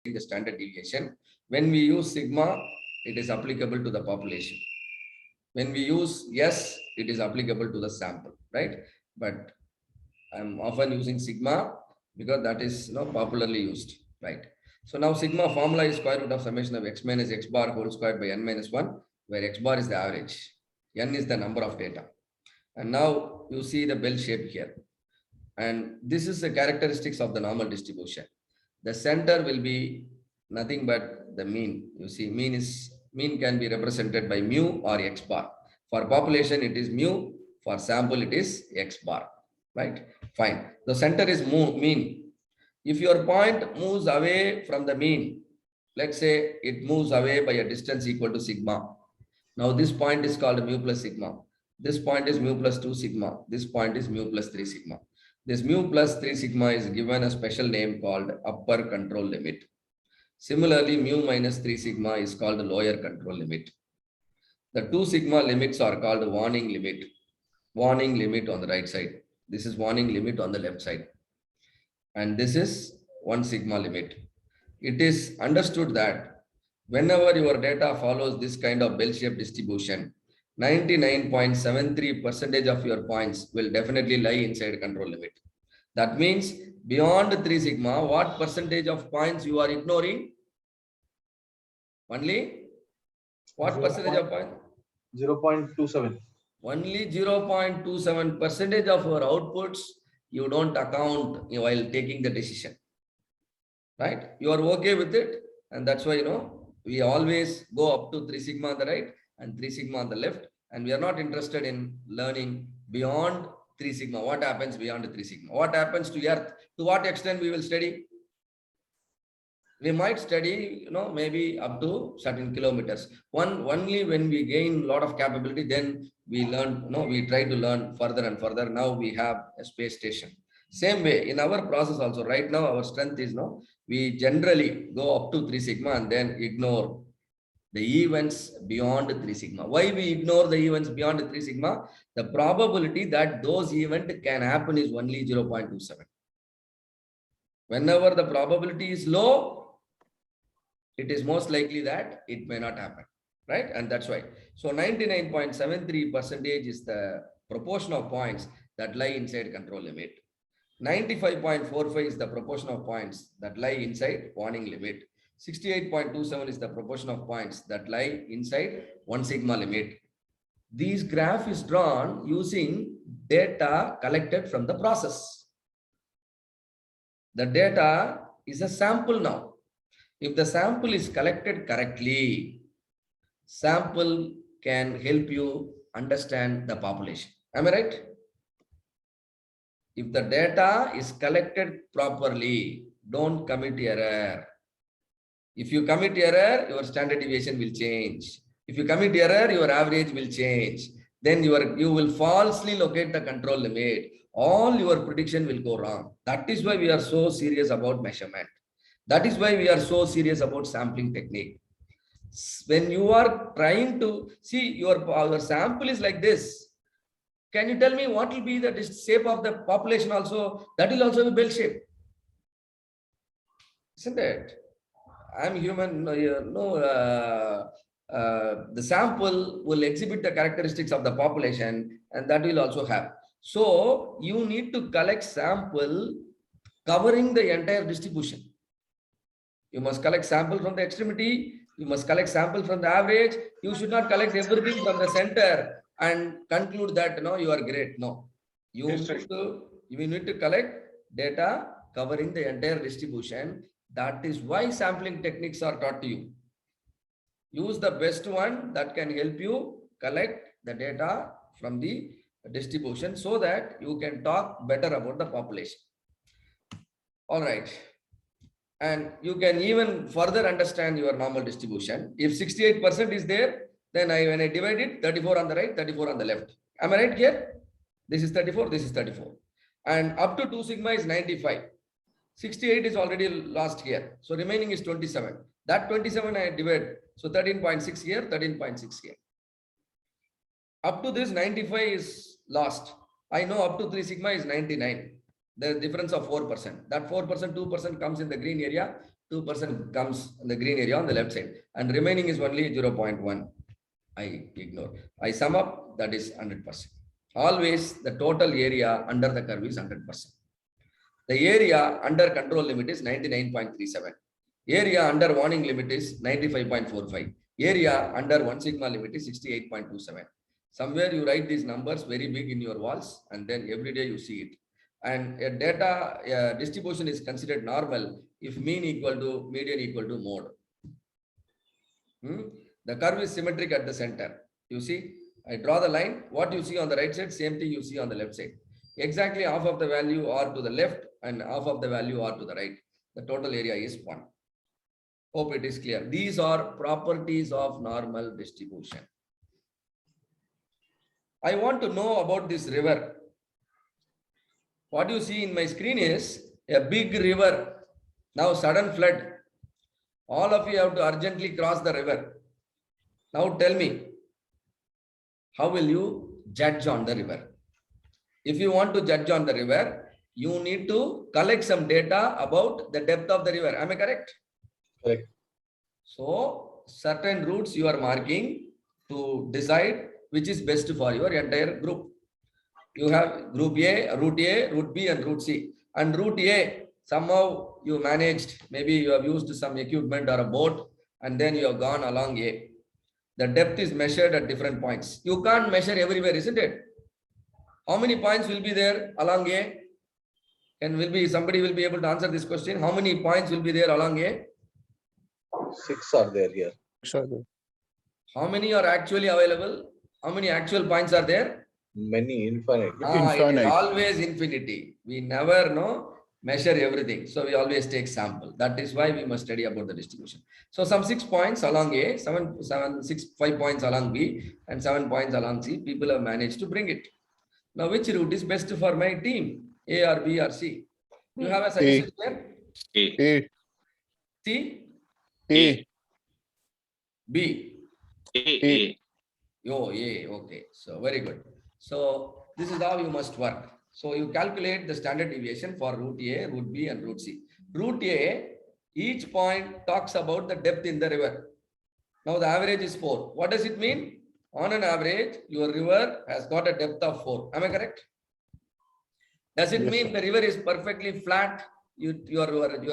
the standard deviation. When we use sigma, it is applicable to the population. When we use S, it is applicable to the sample, right? But I'm often using sigma because that is popularly used, right? So now sigma formula is square root of summation of x minus x bar whole squared by n minus 1, where x bar is the average, n is the number of data. And now you see the bell shape here. And this is the characteristics of the normal distribution. The center will be nothing but the mean. You see, mean can be represented by mu or x bar. For population, it is mu. For sample, it is x bar, right? Fine. The center is mean. If your point moves away from the mean, let's say it moves away by a distance equal to sigma. Now this point is called mu plus sigma. This point is mu plus 2 sigma. This point is mu plus 3 sigma. This mu plus 3 sigma is given a special name called upper control limit. Similarly, mu minus 3 sigma is called lower control limit. The 2 sigma limits are called warning limit. Warning limit on the right side. This is warning limit on the left side. And this is 1 sigma limit. It is understood that whenever your data follows this kind of bell-shaped distribution, 99.73% of your points will definitely lie inside control limit. That means beyond 3 sigma, what percentage of points you are ignoring? Only what percentage of points? 0.27. Only 0.27% of your outputs you don't account while taking the decision. Right? You are okay with it. And that's why, we always go up to 3 sigma on the right and 3 sigma on the left. And we are not interested in learning beyond 3 sigma. What happens beyond 3 sigma? What happens to Earth? To what extent we will study? We might study, maybe up to certain kilometers. Only when we gain a lot of capability, then we learn, we try to learn further and further. Now we have a space station. Same way in our process also. Right now, our strength is, we generally go up to 3 sigma and then ignore the events beyond 3 sigma. Why we ignore the events beyond 3 sigma? The probability that those events can happen is only 0.27. Whenever the probability is low, it is most likely that it may not happen, right? And that's why. So 99.73% is the proportion of points that lie inside control limit. 95.45 is the proportion of points that lie inside warning limit. 68.27 is the proportion of points that lie inside 1 sigma limit. This graph is drawn using data collected from the process. The data is a sample now. If the sample is collected correctly, sample can help you understand the population. Am I right? If the data is collected properly, don't commit error. If you commit error, your standard deviation will change. If you commit error, your average will change. Then you will falsely locate the control limit. All your prediction will go wrong. That is why we are so serious about measurement. That is why we are so serious about sampling technique. When you are trying to see your sample is like this, can you tell me what will be the shape of the population also? That will also be bell shape. Isn't it? I'm human. The sample will exhibit the characteristics of the population, and that will also have. So you need to collect sample covering the entire distribution. You must collect sample from the extremity. You must collect sample from the average. You should not collect everything from the center and conclude that you are great. No, you need to collect data covering the entire distribution. That is why sampling techniques are taught to you. Use the best one that can help you collect the data from the distribution so that you can talk better about the population. All right. And you can even further understand your normal distribution. If 68% is there, then when I divide it, 34 on the right, 34 on the left. Am I right here? This is 34, this is 34. And up to 2 sigma is 95. 68 is already lost here. So remaining is 27. That 27 I divide. So 13.6 here, 13.6 here. Up to this 95 is lost. I know up to 3 sigma is 99. The difference of 4%. That 4%, 2% comes in the green area. 2% comes in the green area on the left side, and remaining is only 0.1. I ignore. I sum up, that is 100%. Always the total area under the curve is 100%. The area under control limit is 99.37. Area under warning limit is 95.45. Area under 1 sigma limit is 68.27. Somewhere you write these numbers very big in your walls, and then every day you see it. And a data distribution is considered normal if mean equal to median equal to mode. The curve is symmetric at the center. You see, I draw the line. What you see on the right side, same thing you see on the left side. Exactly half of the value are to the left and half of the value are to the right. The total area is 1. Hope it is clear. These are properties of normal distribution. I want to know about this river. What you see in my screen is a big river. Now sudden flood. All of you have to urgently cross the river. Now tell me, how will you judge on the river? If you want to judge on the river, you need to collect some data about the depth of the river. Am I correct? Correct. So certain routes you are marking to decide which is best for your entire group. You have group A, route B, and route C. And route A, somehow you managed, maybe you have used some equipment or a boat, and then you have gone along A. The depth is measured at different points. You can't measure everywhere, isn't it? How many points will be there along A? And somebody will be able to answer this question. How many points will be there along A? 6 are there here. How many are actually available? How many actual points are there? Many, infinite. It is always infinity. We never measure everything. So we always take sample. That is why we must study about the distribution. So some 6 points along A, 5 points along B, and 7 points along C. People have managed to bring it. Now, which route is best for my team? A or B or C? You have a suggestion there? A. C? A. B? A. Oh, A. Okay. So very good. So this is how you must work. So you calculate the standard deviation for route A, route B, and route C. Route A, each point talks about the depth in the river. Now the average is 4. What does it mean? On an average, your river has got a depth of 4. Am I correct? Does it mean the river is perfectly flat? Your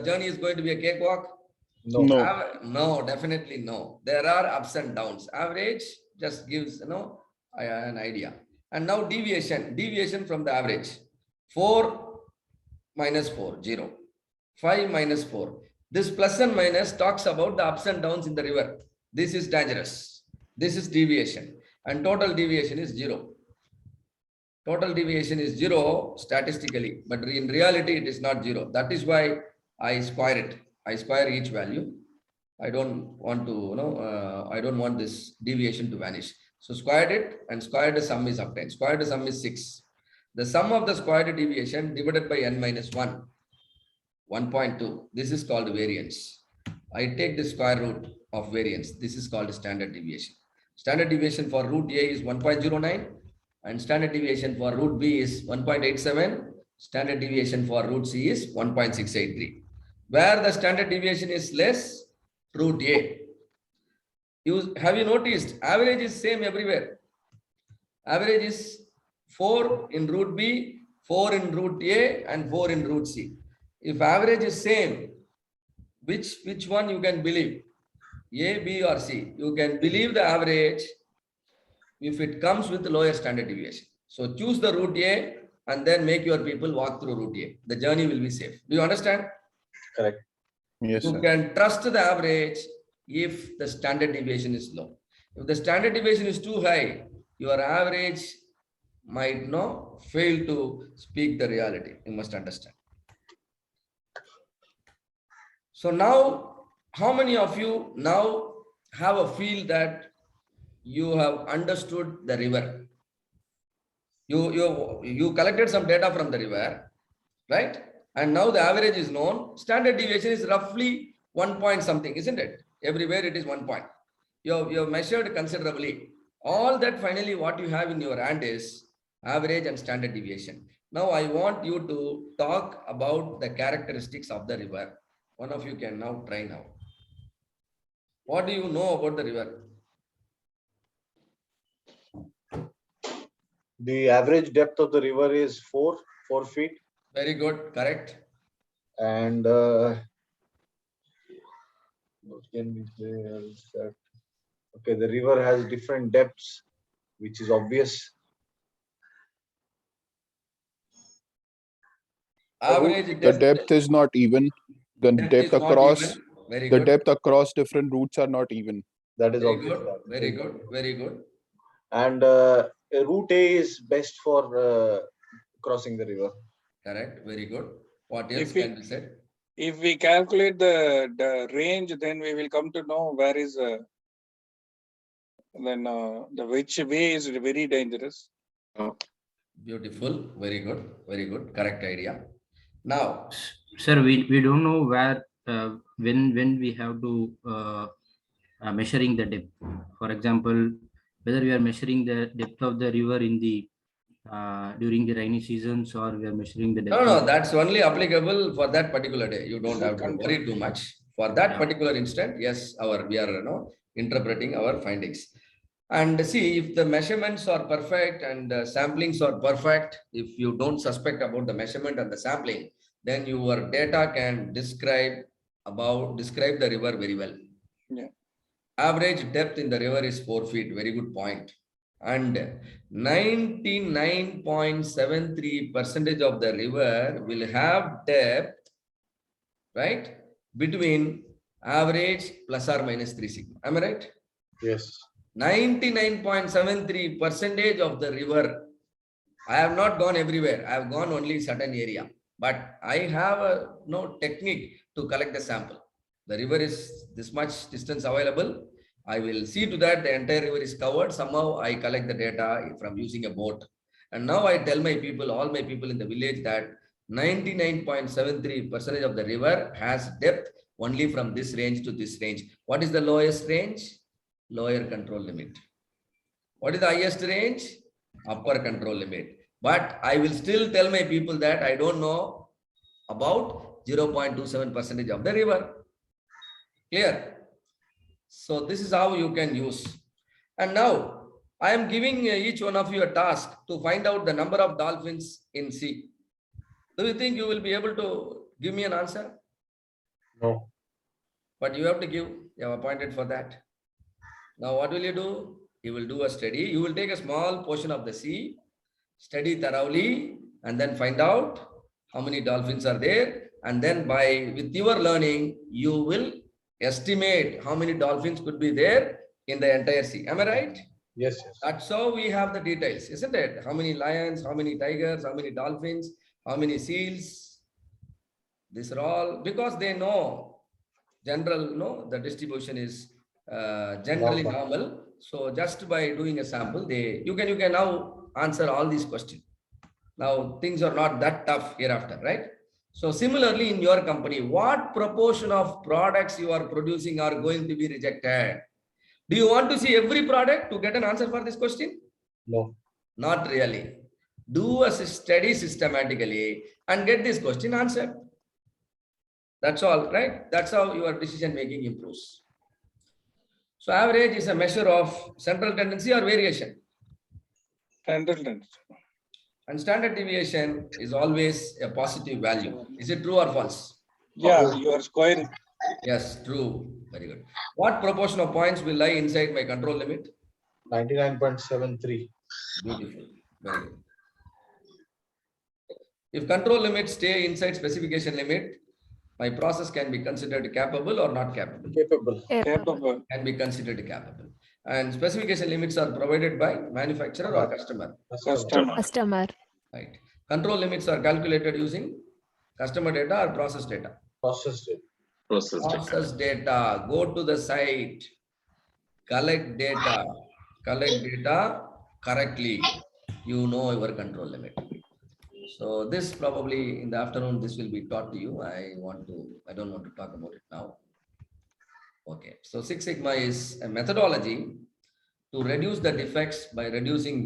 journey is going to be a cakewalk? No. No, definitely no. There are ups and downs. Average just gives an idea. And now deviation from the average. 4 minus 4, 0. 5 minus 4. This plus and minus talks about the ups and downs in the river. This is dangerous. This is deviation. And total deviation is 0. Total deviation is 0 statistically, but in reality, it is not 0. That is why I square it. I square each value. I don't want to, I don't want this deviation to vanish. So squared it, and squared sum is obtained. Squared sum is 6. The sum of the squared deviation divided by n minus 1, 1.2. This is called variance. I take the square root of variance. This is called standard deviation. Standard deviation for route A is 1.09, and standard deviation for route B is 1.87. Standard deviation for route C is 1.683. Where the standard deviation is less, route A. Have you noticed average is same everywhere? Average is 4 in route B, 4 in route A, and 4 in route C. If average is same, which one you can believe? A, B, or C? You can believe the average if it comes with lower standard deviation. So choose the route A and then make your people walk through route A. The journey will be safe. Do you understand? Correct. Yes, You sir. can trust the average if the standard deviation is low. If the standard deviation is too high, your average might fail to speak the reality. You must understand. So now, how many of you now have a feel that you have understood the river? You collected some data from the river, right? And now the average is known. Standard deviation is roughly 1 point something, isn't it? Everywhere it is 1 point. You have measured considerably. All that finally what you have in your hand is average and standard deviation. Now I want you to talk about the characteristics of the river. One of you can now try now. What do you know about the river? The average depth of the river is 4 feet. Very good, correct. And what can we say else that? Okay, the river has different depths, which is obvious. Average The depth is not even. The depth depth is not across even. Very the good. depth across different routes are not even. That is Very obvious. good. Very good. Very good. And route A is best for crossing the river. Correct. Very good. What else If we- can be said? If we calculate the range, then we will come to know where is the which way is very dangerous. Beautiful. Very good. Very good. Correct idea. Now, Sir, we don't know where when we have to measuring the depth. For example, whether we are measuring the depth of the river in the during the rainy seasons, or we are measuring the depth. no, that's only applicable for that particular day. You don't have to Control. worry too much. For that Yeah. particular instant, yes, we are interpreting our findings. And see, if the measurements are perfect and samplings are perfect, if you don't suspect about the measurement and the sampling, then your data can describe the river very well. Yeah. Average depth in the river is 4 feet. Very good point. And 99.73% of the river will have depth, right, between average plus or minus 3 sigma. Am I right? Yes. 99.73% of the river. I have not gone everywhere. I have gone only certain area, but I have a technique to collect the sample. The river is this much distance available. I will see to that the entire river is covered. Somehow I collect the data from using a boat. And now I tell my people, all my people in the village, that 99.73% of the river has depth only from this range to this range. What is the lowest range? Lower control limit. What is the highest range? Upper control limit. But I will still tell my people that I don't know about 0.27% of the river. Clear? So this is how you can use. And now I am giving each one of you a task to find out the number of dolphins in sea. Do you think you will be able to give me an answer? No. But you have to give. You have appointed for that. Now what will you do? You will do a study. You will take a small portion of the sea, study thoroughly, and then find out how many dolphins are there. And then with your learning, you will estimate how many dolphins could be there in the entire sea. Am I right? Yes. Yes. That's how we have the details, isn't it? How many lions, how many tigers, how many dolphins, how many seals. These are all because they know general, the distribution is generally normal. So just by doing a sample, you can now answer all these questions. Now things are not that tough hereafter, right? So similarly in your company, what proportion of products you are producing are going to be rejected? Do you want to see every product to get an answer for this question? No. Not really. Do a study systematically and get this question answered. That's all, right? That's how your decision making improves. So average is a measure of central tendency or variation. Standard. And standard deviation is always a positive value. Is it true or false? Yeah, you are squaring. Yes, true. Very good. What proportion of points will lie inside my control limit? 99.73. Beautiful. Very good. If control limits stay inside specification limit, my process can be considered capable or not capable. Capable. Capable. Can be considered capable. And specification limits are provided by manufacturer or customer. Customer. Customer. Right. Control limits are calculated using customer data or process data. Processed it. Process data. Go to the site. Collect data correctly. You know your control limit. So this probably in the afternoon, this will be taught to you. I don't want to talk about it now. Okay. So Six Sigma is a methodology to reduce the defects by reducing